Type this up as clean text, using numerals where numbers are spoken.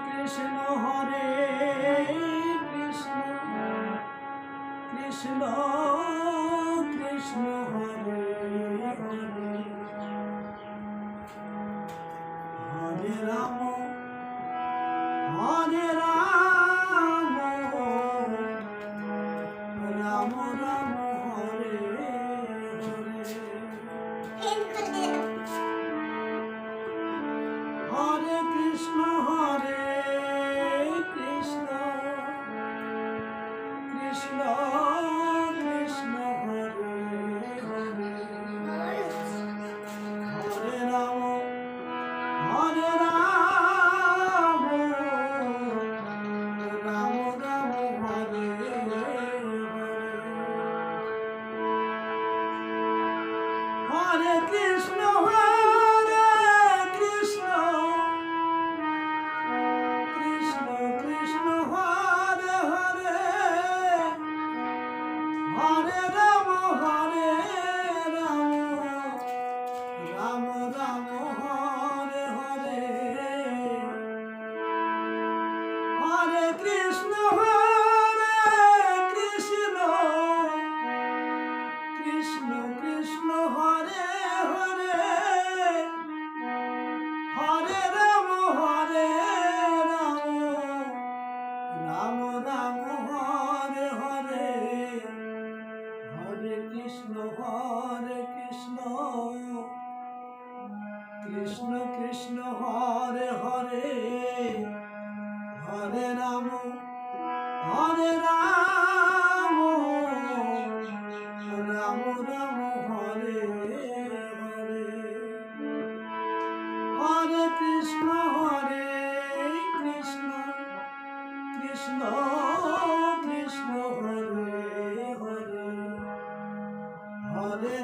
Krishna Hare Krishna Krishna Krishna Hare Hare Hare Ram Hare Ram Ram Ram Hare Hare Hare Krishna Hare Krishna Krishna Krishna Hare Hare Hare Ram Hare Ram Ram Ram Hare Hare Krishna Hare Krishna Krishna Krishna Hare Hare Hare Ram Hare Ram Ram Ram Hare Hare Hare Krishna Hare Krishna Krishna Krishna Hare Hare Hare Ram Ram Ram Hare Hare Hare Krishna Krishna Krishna Hare Hare Hare Ram Ram Ram Hare Hare Hare Krishna Krishna Krishna Krishna Hare Hare Hare